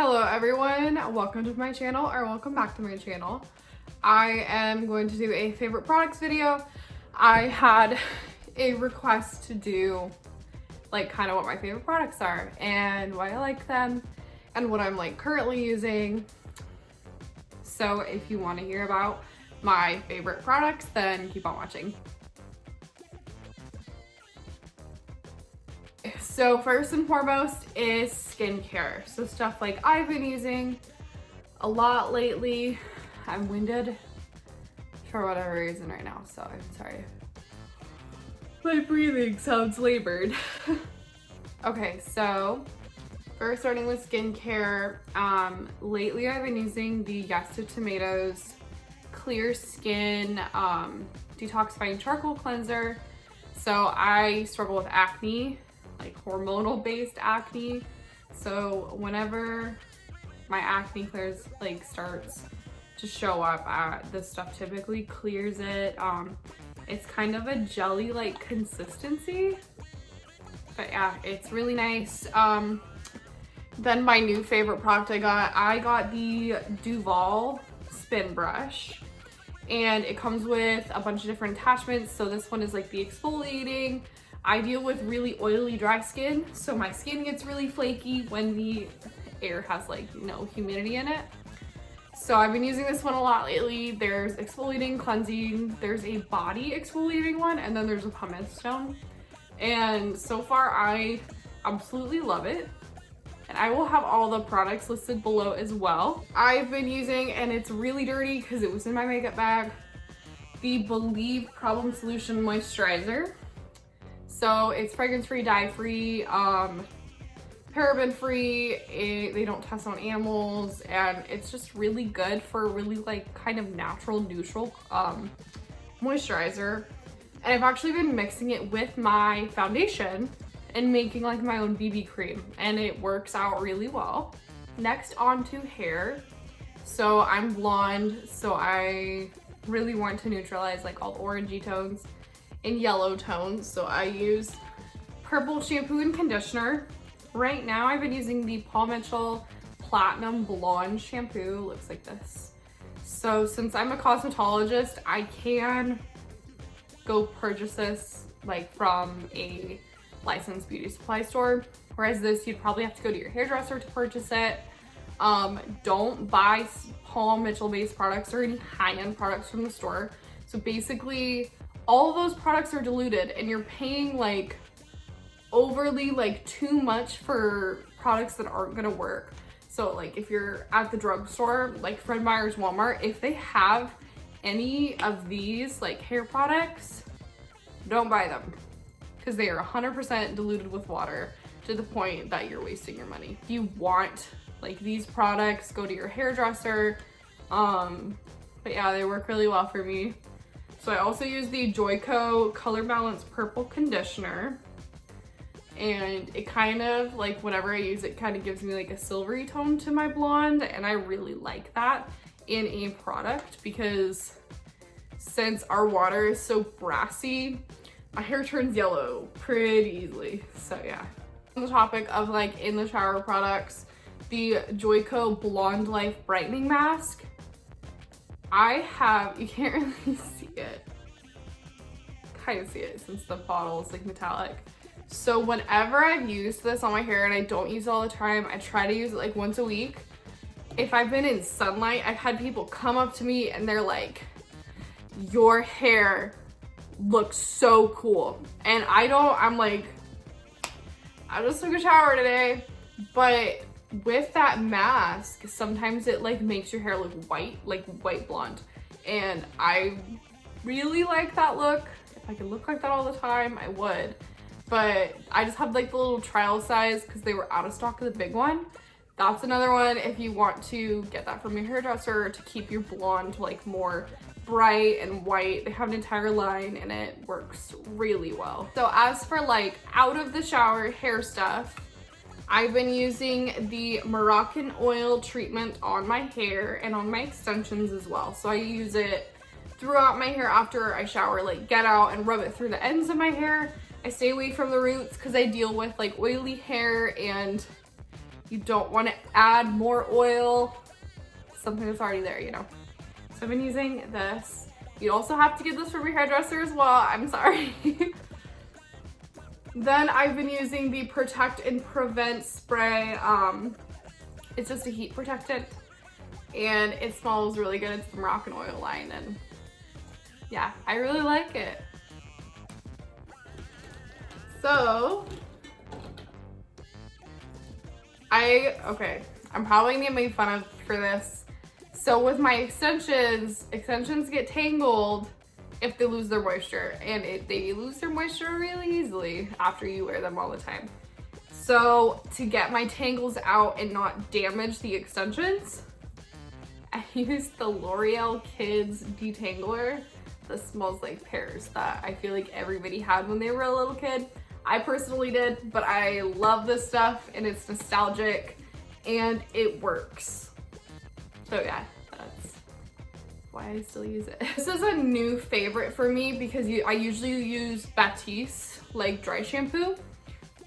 Hello everyone, welcome to my channel, or welcome back to my channel. I am going to do a favorite products video. I had a request to do like kind of what my favorite products are and why I like them and what I'm like currently using. So if you want to hear about my favorite products, then keep on watching. So first and foremost is skincare. So stuff like I've been using a lot lately. I'm winded for whatever reason right now, so I'm sorry. My breathing sounds labored. Okay, so first starting with skincare, lately I've been using the Yes to Tomatoes Clear Skin Detoxifying Charcoal Cleanser. So I struggle with acne, like hormonal based acne. So whenever my acne starts to show up, this stuff typically clears it. It's kind of a jelly like consistency, but yeah, it's really nice. Then my new favorite product I got the Duvolle spin brush, and it comes with a bunch of different attachments. So this one is like the exfoliating. I deal with really oily, dry skin, so my skin gets really flaky when the air has like no humidity in it. So I've been using this one a lot lately. There's exfoliating, cleansing, there's a body exfoliating one, and then there's a pumice stone. And so far I absolutely love it. And I will have all the products listed below as well. I've been using, and it's really dirty because it was in my makeup bag, the Believe Problem Solution Moisturizer. So it's fragrance-free, dye-free, paraben-free. They don't test on animals, and it's just really good for a really like kind of natural, neutral moisturizer. And I've actually been mixing it with my foundation and making like my own BB cream, and it works out really well. Next, on to hair. So I'm blonde, so I really want to neutralize like all the orangey tones and yellow tones. So I use purple shampoo and conditioner. Right now I've been using the Paul Mitchell Platinum Blonde shampoo. Looks like this. So since I'm a cosmetologist, I can go purchase this like from a licensed beauty supply store, whereas this you'd probably have to go to your hairdresser to purchase it. Don't buy Paul Mitchell based products or any high-end products from the store. So basically all of those products are diluted, and you're paying like overly like too much for products that aren't gonna work. So like if you're at the drugstore, like Fred Meyer's, Walmart, if they have any of these like hair products, don't buy them, because they are 100% diluted with water to the point that you're wasting your money. If you want like these products, go to your hairdresser. But yeah, they work really well for me. So I also use the Joico Color Balance Purple Conditioner, and it kind of like whenever I use it kind of gives me like a silvery tone to my blonde, and I really like that in a product because since our water is so brassy, my hair turns yellow pretty easily. So yeah. On the topic of like in the shower products, the Joico Blonde Life Brightening Mask. You can't really see it. Kind of see it since the bottle is like metallic. So whenever I've used this on my hair, and I don't use it all the time, I try to use it like once a week. If I've been in sunlight, I've had people come up to me and they're like, your hair looks so cool. And I'm like, I just took a shower today. But with that mask, sometimes it like makes your hair look white, like white blonde. And I really like that look. If I could look like that all the time, I would. But I just had like the little trial size because they were out of stock of the big one. That's another one if you want to get that from your hairdresser to keep your blonde like more bright and white. They have an entire line and it works really well. So as for like out of the shower hair stuff, I've been using the Moroccan oil treatment on my hair and on my extensions as well. So I use it throughout my hair after I shower, like get out and rub it through the ends of my hair. I stay away from the roots because I deal with like oily hair, and You don't want to add more oil, something that's already there, you know. So I've been using this. You also have to get this from your hairdresser as well. I'm sorry. Then I've been using the Protect and Prevent spray. It's just a heat protectant and it smells really good. It's from Rock and Oil line, and yeah, I really like it. So I'm probably gonna get made fun of for this. So with my extensions get tangled if they lose their moisture, and they lose their moisture really easily after you wear them all the time. So to get my tangles out and not damage the extensions, I used the L'Oreal Kids Detangler. This smells like pears that I feel like everybody had when they were a little kid. I personally did, but I love this stuff and it's nostalgic and it works. So yeah, that's why I still use it. This is a new favorite for me because I usually use Batiste, like dry shampoo,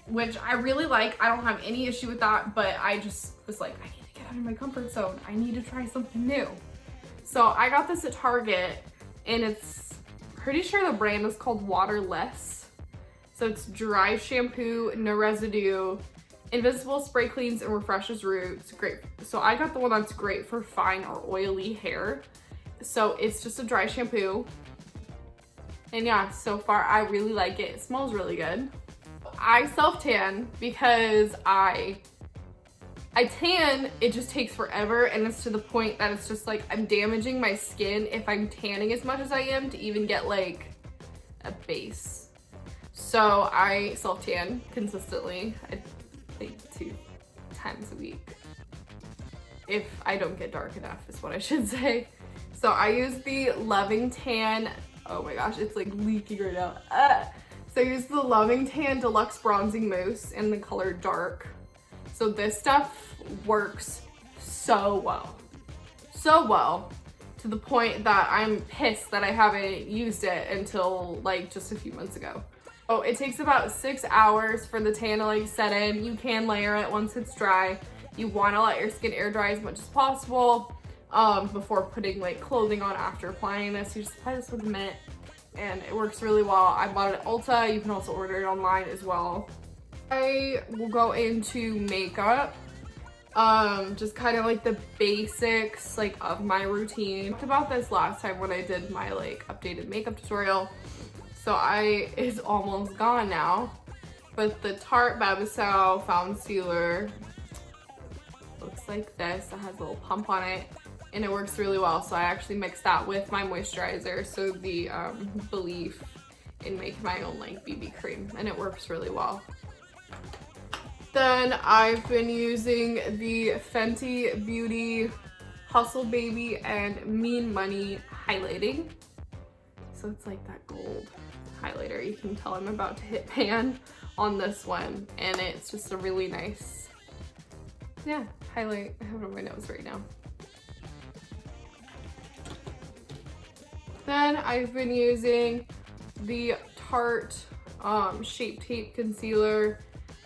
which I really like. I don't have any issue with that, but I just was like, I need to get out of my comfort zone. I need to try something new. So I got this at Target and it's pretty sure the brand is called Waterless. So it's dry shampoo, no residue, invisible spray cleans and refreshes roots. Great. So I got the one that's great for fine or oily hair. So it's just a dry shampoo. And yeah, so far I really like it. It smells really good. I self-tan because I tan, it just takes forever, and it's to the point that it's just like I'm damaging my skin if I'm tanning as much as I am to even get like a base. So I self-tan consistently, I think 2 times a week. If I don't get dark enough is what I should say. So I use the Loving Tan, oh my gosh, it's like leaking right now. So I use the Loving Tan Deluxe Bronzing Mousse in the color Dark. So this stuff works so well to the point that I'm pissed that I haven't used it until like just a few months ago. Oh, it takes about 6 hours for the tan to like set in. You can layer it once it's dry. You want to let your skin air dry as much as possible before putting like clothing on after applying this. You just apply this with a mitt and it works really well. I bought it at Ulta. You can also order it online as well. I will go into makeup, just kind of like the basics like of my routine. I talked about this last time when I did my like updated makeup tutorial. So it's almost gone now, but the Tarte Babasau Found Sealer looks like this. It has a little pump on it and it works really well. So I actually mixed that with my moisturizer. So the belief in making my own like BB cream, and it works really well. Then I've been using the Fenty Beauty Hustle Baby and Mean Money highlighting. So it's like that gold highlighter. You can tell I'm about to hit pan on this one, and it's just a really nice, yeah, highlight. I have it on my nose right now. Then I've been using the Tarte Shape Tape Concealer.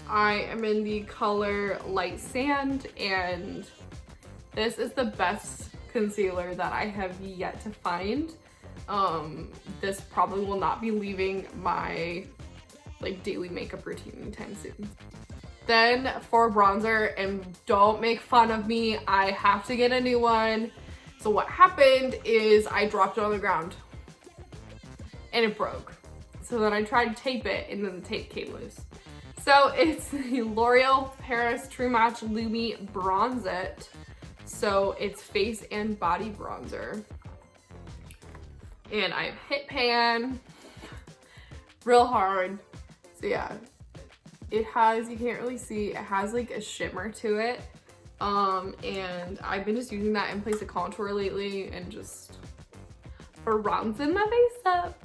I am in the color Light Sand, and this is the best concealer that I have yet to find. This probably will not be leaving my like daily makeup routine anytime soon. Then for bronzer, and don't make fun of me, I have to get a new one. So what happened is I dropped it on the ground and it broke. So then I tried to tape it and then the tape came loose. So it's the L'Oreal Paris True Match Lumi Bronzette. So it's face and body bronzer. And I've hit pan real hard. So yeah, it has, you can't really see, it has like a shimmer to it. And I've been just using that in place of contour lately and just bronzing my face up.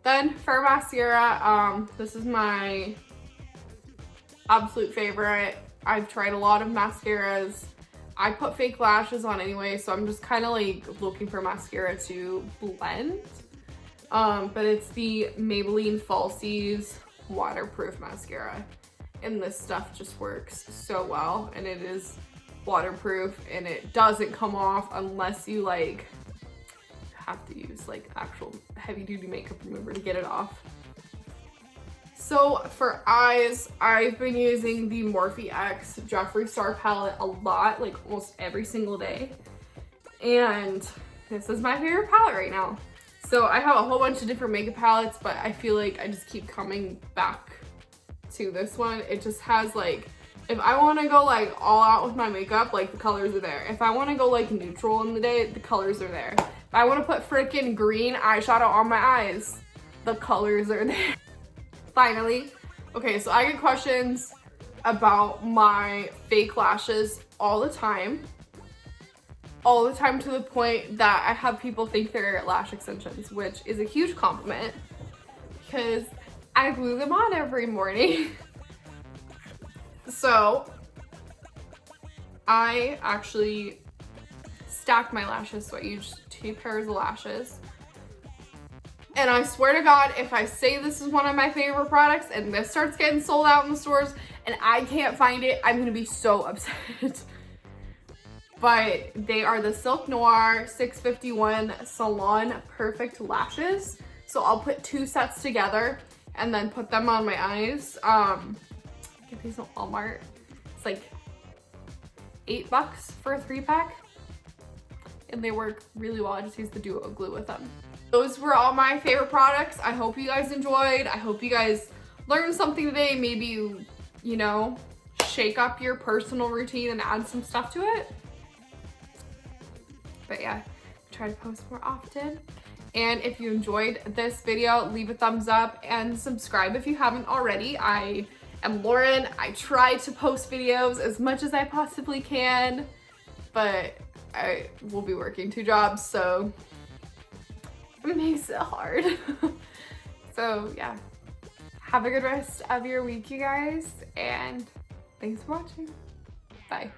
Then for mascara, this is my absolute favorite. I've tried a lot of mascaras. I put fake lashes on anyway, so I'm just kind of like looking for mascara to blend. But it's the Maybelline Falsies Waterproof Mascara. and this stuff just works so well, and it is waterproof, and it doesn't come off unless you like have to use like actual heavy duty makeup remover to get it off. So for eyes, I've been using the Morphe X Jeffree Star palette a lot, like almost every single day. And this is my favorite palette right now. So I have a whole bunch of different makeup palettes, but I feel like I just keep coming back to this one. It just has like, if I want to go like all out with my makeup, like the colors are there. If I want to go like neutral in the day, the colors are there. If I want to put freaking green eyeshadow on my eyes, the colors are there. Finally, okay, so I get questions about my fake lashes all the time to the point that I have people think they're lash extensions, which is a huge compliment because I glue them on every morning. So I actually stack my lashes, so I use 2 pairs of lashes. And I swear to God, if I say this is one of my favorite products and this starts getting sold out in the stores and I can't find it, I'm gonna be so upset. But they are the Silk Noir 651 Salon Perfect Lashes. So I'll put 2 sets together and then put them on my eyes. Get these at Walmart. It's like $8 for a 3-pack. And they work really well. I just use the Duvolle glue with them. Those were all my favorite products. I hope you guys enjoyed. I hope you guys learned something today. Maybe you know, shake up your personal routine and add some stuff to it. But yeah, try to post more often. And if you enjoyed this video, leave a thumbs up and subscribe if you haven't already. I am Lauren. I try to post videos as much as I possibly can, but I will be working 2 jobs, so it makes it hard. So yeah, have a good rest of your week, you guys, and thanks for watching. Bye.